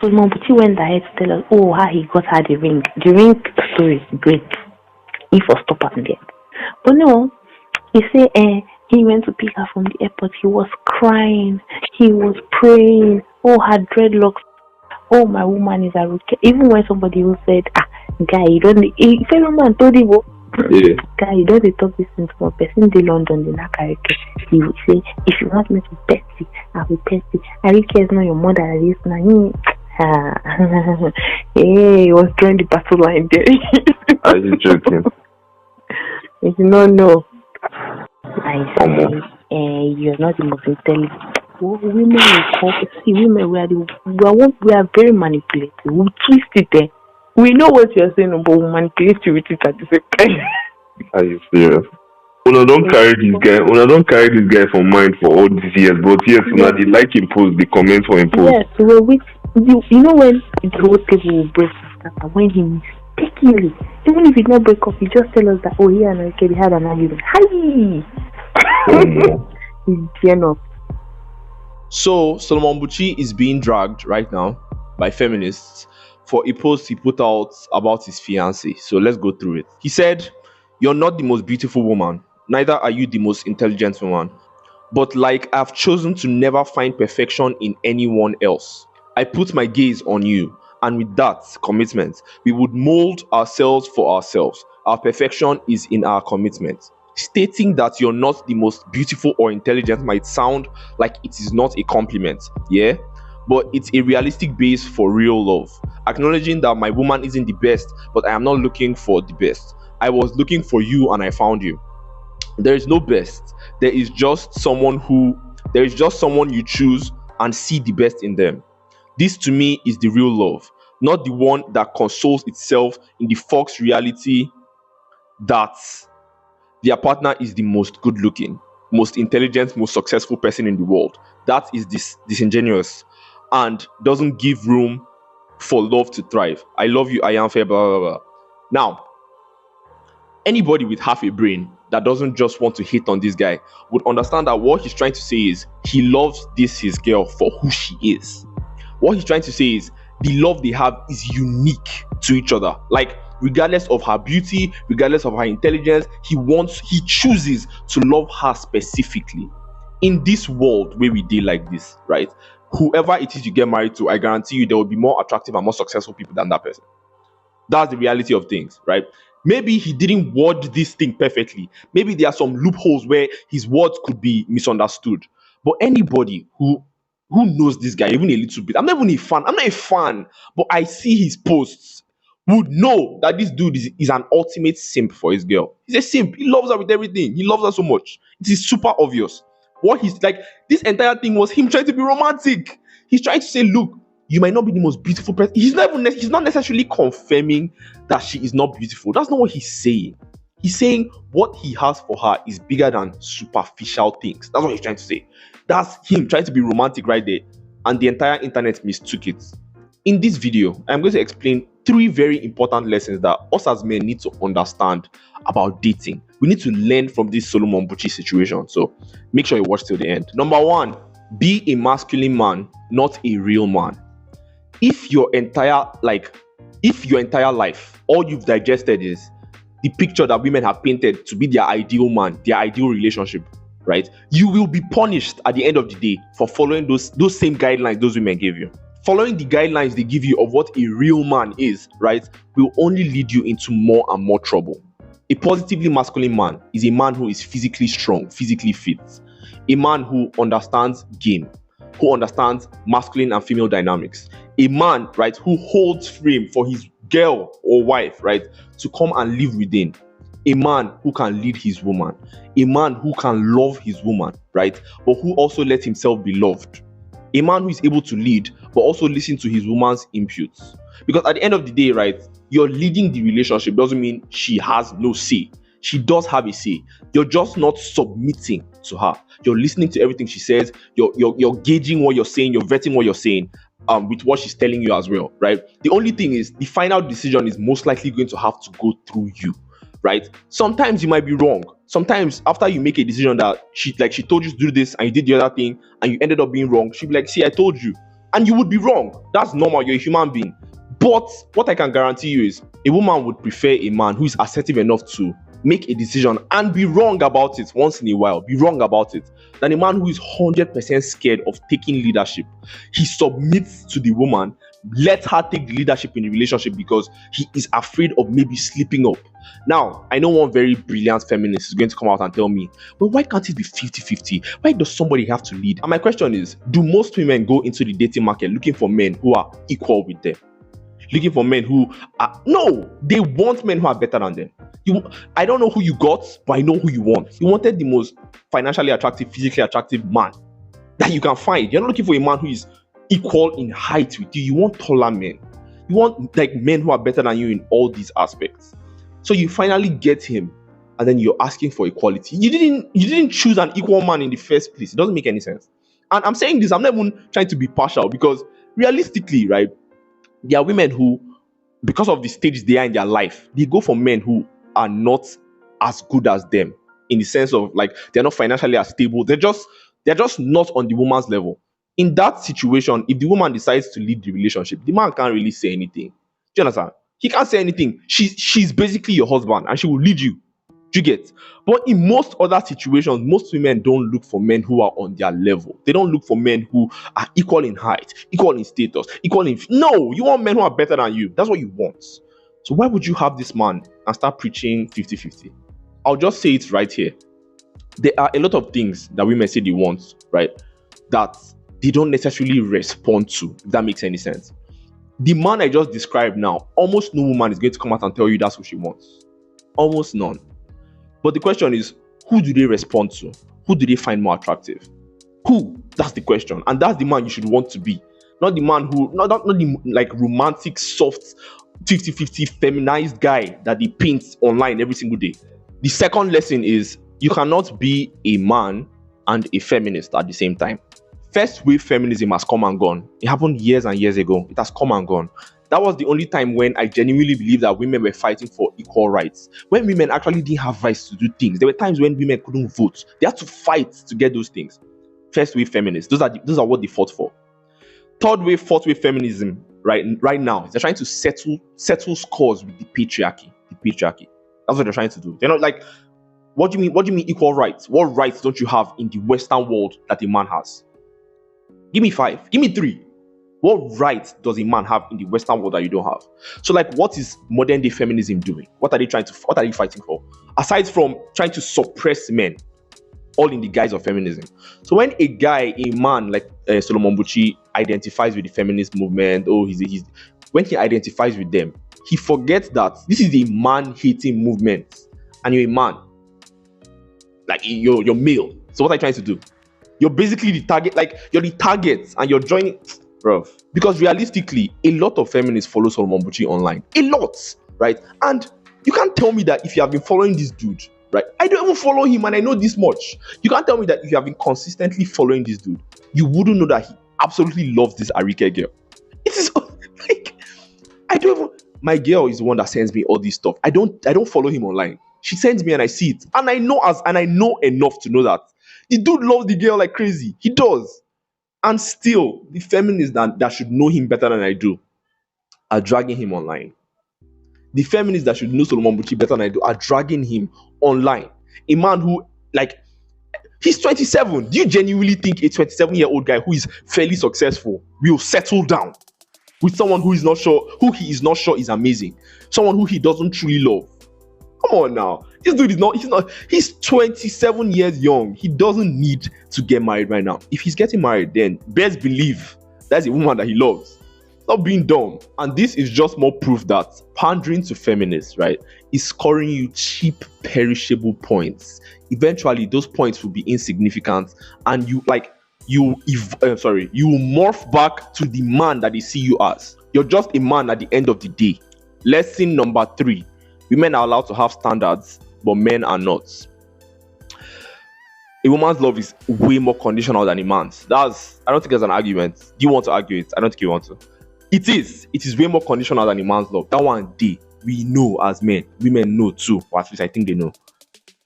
Solomon Buchi went ahead to tell us, oh, how he got her the ring. The ring story is great. If I stop at there. But no, he said he went to pick her from the airport. He was crying. He was praying. Oh, her dreadlocks. Oh, my woman is a rookie. Even when somebody who said, guy, you don't. If a woman told him, guy, you don't talk this thing for a person in London, the Nakareke. He would say, if you want me to pet you, I will pet you. I really care not your mother. This now. Hey, he was trying the battle line there. Are you joking? If you don't know, I say, you're not the most intelligent. Women we are very manipulative. We twist it there. We know what you're saying, but we manipulate you with it at the same time. Are you serious? Una don't carry this guy for mind for all these years, but yes, una they like him post, the comments for him post. Yes, well, you know when the whole table will break after when he mistakenly, even if it not break up, he just tell us that here and okay, we had an argument. Hi. He's enough. So Solomon Buchi is being dragged right now by feminists for a post he put out about his fiancée. So let's go through it. He said, "You're not the most beautiful woman, neither are you the most intelligent woman. But like I've chosen to never find perfection in anyone else, I put my gaze on you, and with that commitment, we would mold ourselves for ourselves. Our perfection is in our commitment." Stating that you're not the most beautiful or intelligent might sound like it is not a compliment, yeah? But it's a realistic base for real love. Acknowledging that my woman isn't the best, but I am not looking for the best. I was looking for you and I found you. There is no best. There is just someone you choose and see the best in them. This to me is the real love, not the one that consoles itself in the false reality that their partner is the most good looking, most intelligent, most successful person in the world. That is disingenuous and doesn't give room for love to thrive. I love you, I am fair, blah, blah, blah. Now, anybody with half a brain that doesn't just want to hate on this guy would understand that what he's trying to say is he loves his girl for who she is. What he's trying to say is the love they have is unique to each other. Like, regardless of her beauty, regardless of her intelligence, he chooses to love her specifically. In this world where we deal like this, right? Whoever it is you get married to, I guarantee you there will be more attractive and more successful people than that person. That's the reality of things, right? Maybe he didn't word this thing perfectly. Maybe there are some loopholes where his words could be misunderstood. But anybody who knows this guy even a little bit, I'm not a fan, but I see his posts, would know that this dude is an ultimate simp for his girl. He's a simp. He loves her with everything. He loves her so much. It is super obvious. What he's like, this entire thing was him trying to be romantic. He's trying to say, look, you might not be the most beautiful person. He's not necessarily confirming that she is not beautiful. That's not what he's saying. He's saying what he has for her is bigger than superficial things. That's what he's trying to say. That's him trying to be romantic right there. And the entire internet mistook it. In this video, I'm going to explain 3 very important lessons that us as men need to understand about dating. We need to learn from this Solomon Buchi situation. So make sure you watch till the end. Number 1, be a masculine man, not a real man. If your entire life, all you've digested is the picture that women have painted to be their ideal man, their ideal relationship, right? You will be punished at the end of the day for following those same guidelines those women gave you. Following the guidelines they give you of what a real man is, right, will only lead you into more and more trouble. A positively masculine man is a man who is physically strong, physically fit. A man who understands game, who understands masculine and female dynamics. A man, right, who holds frame for his girl or wife, right, to come and live within. A man who can lead his woman. A man who can love his woman, right, but who also lets himself be loved. A man who is able to lead, but also listen to his woman's inputs. Because at the end of the day, right, you're leading the relationship doesn't mean she has no say. She does have a say. You're just not submitting to her. You're listening to everything she says. You're gauging what you're saying. You're vetting what you're saying with what she's telling you as well, right? The only thing is the final decision is most likely going to have to go through you, right? Sometimes you might be wrong. Sometimes after you make a decision that she told you to do this and you did the other thing and you ended up being wrong, she'll be like, see, I told you. And you would be wrong. That's normal. You're a human being. But what I can guarantee you is a woman would prefer a man who is assertive enough to make a decision and be wrong about it once in a while, be wrong about it, than a man who is 100% scared of taking leadership. He submits to the woman, let her take the leadership in the relationship because he is afraid of maybe slipping up. Now, I know one very brilliant feminist is going to come out and tell me, but why can't it be 50-50? Why does somebody have to lead? And my question is, do most women go into the dating market looking for men who are equal with them? Looking for men who are... No, they want men who are better than them. I don't know who you got, but I know who you want. You wanted the most financially attractive, physically attractive man that you can find. You're not looking for a man who is equal in height with you. You want taller men. You want like men who are better than you in all these aspects. So you finally get him, and then you're asking for equality. You didn't choose an equal man in the first place. It doesn't make any sense. And I'm saying this, I'm not even trying to be partial, because realistically, right, there are women who, because of the stage they are in their life, they go for men who are not as good as them, in the sense of like they're not financially as stable. They're just not on the woman's level. In that situation, if the woman decides to lead the relationship, the man can't really say anything. Do you understand? He can't say anything. She's basically your husband, and she will lead you. Do you get? But in most other situations, most women don't look for men who are on their level. They don't look for men who are equal in height, equal in status, equal in... No, you want men who are better than you. That's what you want. So why would you have this man and start preaching 50-50? I'll just say it right here. There are a lot of things that women say they want, right, that they don't necessarily respond to, if that makes any sense. The man I just described now, almost no woman is going to come out and tell you that's what she wants. Almost none. But the question is, who do they respond to? Who do they find more attractive? Who? That's the question. And that's the man you should want to be. Not the man who, not the like romantic, soft, 50-50 feminized guy that they paint online every single day. The second lesson is, you cannot be a man and a feminist at the same time. First wave feminism has come and gone. It happened years and years ago. It has come and gone. That was the only time when I genuinely believe that women were fighting for equal rights. When women actually didn't have rights to do things. There were times when women couldn't vote. They had to fight to get those things. First wave feminists, those are what they fought for. Third wave, fourth wave feminism, right now, they're trying to settle scores with the patriarchy. That's what they're trying to do. They're not like, what do you mean equal rights? What rights don't you have in the Western world that a man has? Give me 5. Give me 3. What right does a man have in the Western world that you don't have? So, like, what is modern day feminism doing? What are they fighting for? Aside from trying to suppress men, all in the guise of feminism. So when a man like Solomon Buchi identifies with the feminist movement, when he identifies with them, he forgets that this is a man-hating movement, and you're a man. Like, you're male. So what are you trying to do? You're basically the target, like you're the target, and you're joining, bro. Because realistically, a lot of feminists follow Solomon Buchi online. A lot, right? And you can't tell me that if you have been following this dude, right? I don't even follow him, and I know this much. You can't tell me that if you have been consistently following this dude, you wouldn't know that he absolutely loves this Arike girl. It is like, my girl is the one that sends me all this stuff. I don't follow him online. She sends me and I see it. And I know enough to know that the dude loves the girl like crazy. He does. And still, the feminists that should know him better than I do are dragging him online. The feminists that should know Solomon Buchi better than I do are dragging him online. A man who, like, he's 27. Do you genuinely think a 27-year-old guy who is fairly successful will settle down with someone who he is not sure is amazing? Someone who he doesn't truly love? Come on now. This dude he's 27 years young. He doesn't need to get married right now. If he's getting married, then best believe that's a woman that he loves. Stop being dumb. And this is just more proof that pandering to feminists, right, is scoring you cheap, perishable points. Eventually, those points will be insignificant, and you will morph back to the man that they see you as. You're just a man at the end of the day. Lesson number 3. Women are allowed to have standards, but men are not. A woman's love is way more conditional than a man's. I don't think there's an argument. Do you want to argue it? I don't think you want to. It is way more conditional than a man's love. That one day, we know as men. Women know too, or at least I think they know.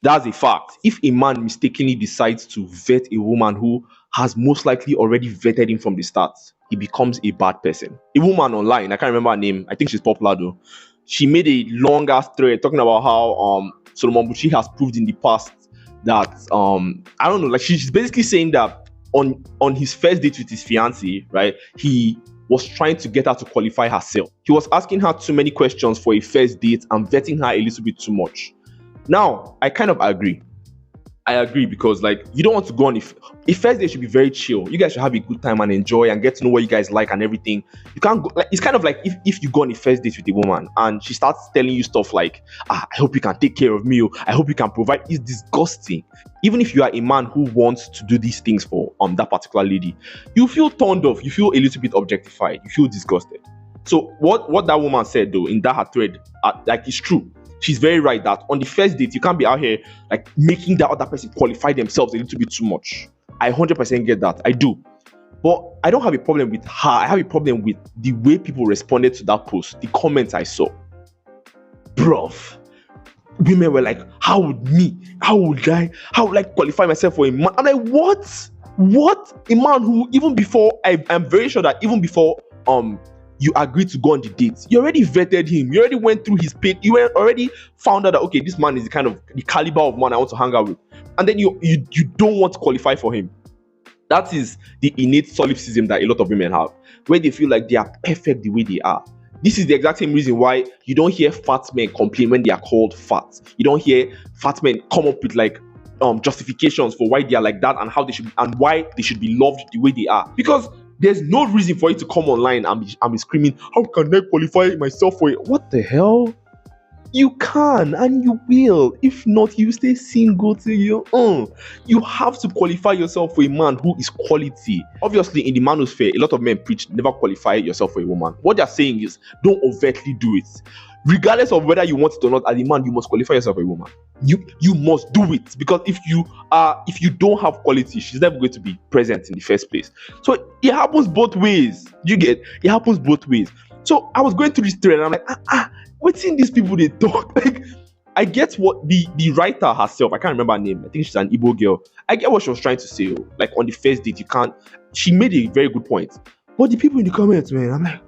That's a fact. If a man mistakenly decides to vet a woman who has most likely already vetted him from the start, he becomes a bad person. A woman online, I can't remember her name, I think she's popular though. She made a long ass thread talking about how Solomon Buchi has proved in the past that I don't know, like she's basically saying that on his first date with his fiancée, right, he was trying to get her to qualify herself. He was asking her too many questions for a first date and vetting her a little bit too much. Now, I kind of agree. I agree because like you don't want to go on a first date should be very chill. You guys should have a good time and enjoy and get to know what you guys like and everything. You can't go like it's kind of like if you go on a first date with a woman and she starts telling you stuff like I hope you can take care of me, or I hope you can provide. It's disgusting. Even if you are a man who wants to do these things for that particular lady, you feel turned off, you feel a little bit objectified, you feel disgusted. So what that woman said though in that her thread, like it's true. She's very right that on the first date, you can't be out here like making that other person qualify themselves a little bit too much. I 100% get that. I do. But I don't have a problem with her. I have a problem with the way people responded to that post, the comments I saw. Bruv. Women were like, how would I qualify myself for a man? I'm like, what? What? A man who even before, I'm very sure that even before you agreed to go on the date, you already vetted him, you already went through his page, you already found out that okay, this man is the caliber of man I want to hang out with, and then you don't want to qualify for him. That is the innate solipsism that a lot of women have, where they feel like they are perfect the way they are. This is the exact same reason why you don't hear fat men complain when they are called fat. You don't hear fat men come up with like justifications for why they are like that and how they should be, and why they should be loved the way they are, because there's no reason for you to come online and be screaming, how can I qualify myself for it? What the hell? You can and you will. If not, you stay single till you You have to qualify yourself for a man who is quality. Obviously, in the manosphere, a lot of men preach never qualify yourself for a woman. What they're saying is don't overtly do it. Regardless of whether you want it or not, as a man, you must qualify yourself for a woman. You must do it, because if you don't have quality, she's never going to be present in the first place. So it happens both ways. You get it happens both ways. So I was going through this thread and I'm like, what's in these people they talk? Like, I get what the writer herself, I can't remember her name, I think she's an Igbo girl. I get what she was trying to say. Like on the first date, you can't. She made a very good point. But the people in the comments, man, I'm like,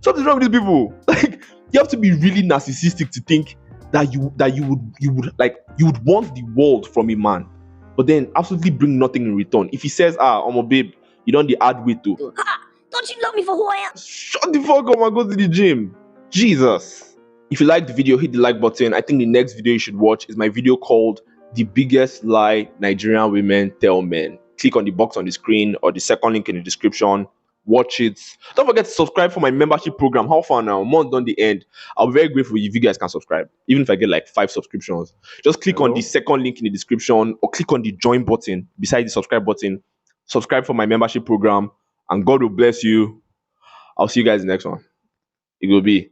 something's wrong with these people. Like, you have to be really narcissistic to think that you would want the world from a man, but then absolutely bring nothing in return. If he says, I'm a babe, you don't add weight to. Don't you love me for who I am? Shut the fuck up and go to the gym. Jesus. If you like the video, hit the like button. I think the next video you should watch is my video called The Biggest Lie Nigerian Women Tell Men. Click on the box on the screen or the second link in the description. Watch it. Don't forget to subscribe for my membership program. How far now? Month on the end. I'll be very grateful if you guys can subscribe. Even if I get like 5 subscriptions. Just click on the second link in the description or click on the join button beside the subscribe button. Subscribe for my membership program and God will bless you. I'll see you guys in the next one. It will be.